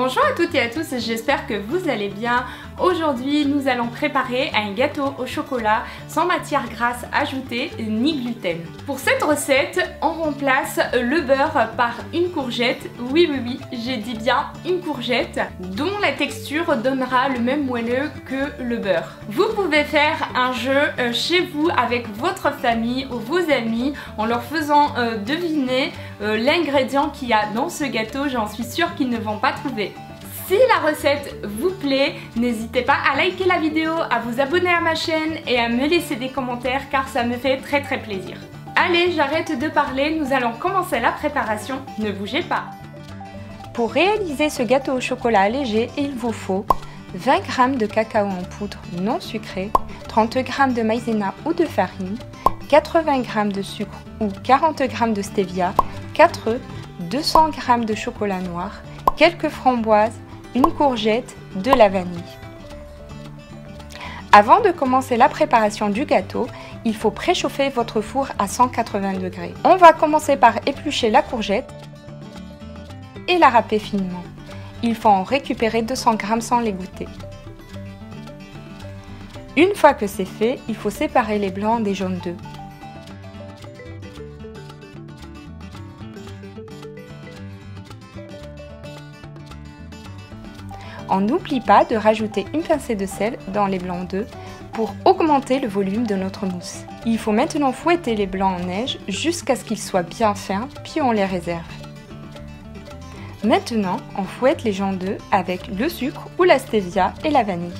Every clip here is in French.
Bonjour à toutes et à tous, j'espère que vous allez bien. Aujourd'hui, nous allons préparer un gâteau au chocolat sans matière grasse ajoutée ni gluten. Pour cette recette, on remplace le beurre par une courgette. Oui, j'ai dit bien une courgette, dont la texture donnera le même moelleux que le beurre. Vous pouvez faire un jeu chez vous avec votre famille ou vos amis en leur faisant deviner l'ingrédient qu'il y a dans ce gâteau. J'en suis sûre qu'ils ne vont pas trouver. Si la recette vous plaît, n'hésitez pas à liker la vidéo, à vous abonner à ma chaîne et à me laisser des commentaires car ça me fait très plaisir. Allez, j'arrête de parler, nous allons commencer la préparation, ne bougez pas. Pour réaliser ce gâteau au chocolat allégé, il vous faut 20 g de cacao en poudre non sucré, 30 g de maïzena ou de farine, 80 g de sucre ou 40 g de stevia, 4 œufs, 200 g de chocolat noir, quelques framboises, une courgette, de la vanille. Avant de commencer la préparation du gâteau, il faut préchauffer votre four à 180 degrés. On va commencer par éplucher la courgette et la râper finement. Il faut en récupérer 200 g sans les goûter. Une fois que c'est fait, il faut séparer les blancs des jaunes d'œufs. On n'oublie pas de rajouter une pincée de sel dans les blancs d'œufs pour augmenter le volume de notre mousse. Il faut maintenant fouetter les blancs en neige jusqu'à ce qu'ils soient bien fins, puis on les réserve. Maintenant, on fouette les jaunes d'œufs avec le sucre ou la stevia et la vanille.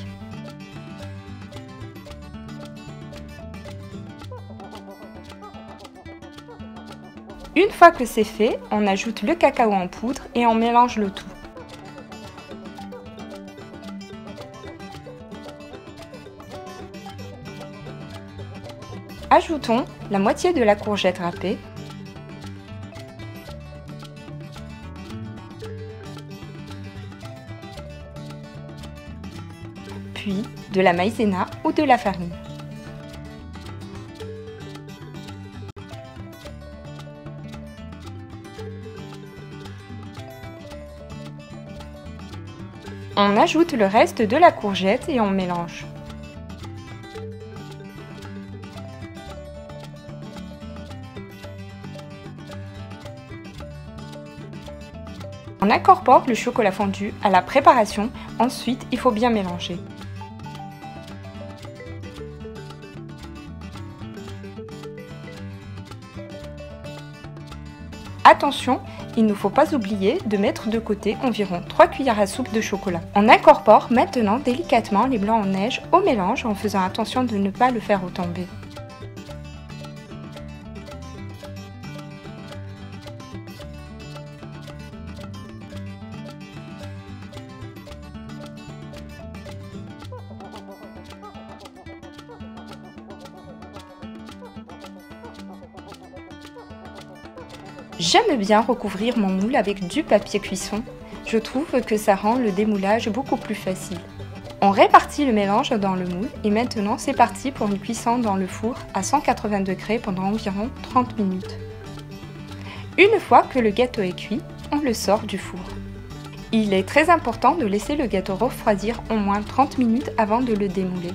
Une fois que c'est fait, on ajoute le cacao en poudre et on mélange le tout. Ajoutons la moitié de la courgette râpée, puis de la maïzena ou de la farine. On ajoute le reste de la courgette et on mélange. On incorpore le chocolat fondu à la préparation, ensuite il faut bien mélanger. Attention, il ne faut pas oublier de mettre de côté environ 3 cuillères à soupe de chocolat. On incorpore maintenant délicatement les blancs en neige au mélange en faisant attention de ne pas le faire retomber. J'aime bien recouvrir mon moule avec du papier cuisson. Je trouve que ça rend le démoulage beaucoup plus facile. On répartit le mélange dans le moule et maintenant c'est parti pour une cuisson dans le four à 180 degrés pendant environ 30 minutes. Une fois que le gâteau est cuit, on le sort du four. Il est très important de laisser le gâteau refroidir au moins 30 minutes avant de le démouler.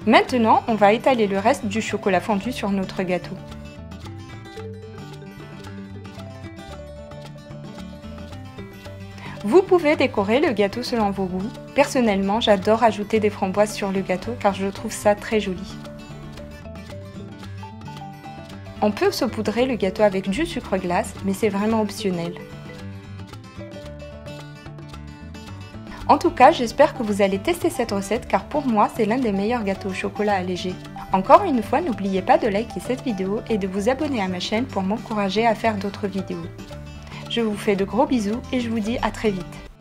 Maintenant, on va étaler le reste du chocolat fondu sur notre gâteau. Vous pouvez décorer le gâteau selon vos goûts. Personnellement, j'adore ajouter des framboises sur le gâteau car je trouve ça très joli. On peut saupoudrer le gâteau avec du sucre glace, mais c'est vraiment optionnel. En tout cas, j'espère que vous allez tester cette recette car pour moi, c'est l'un des meilleurs gâteaux au chocolat allégé. Encore une fois, n'oubliez pas de liker cette vidéo et de vous abonner à ma chaîne pour m'encourager à faire d'autres vidéos. Je vous fais de gros bisous et je vous dis à très vite.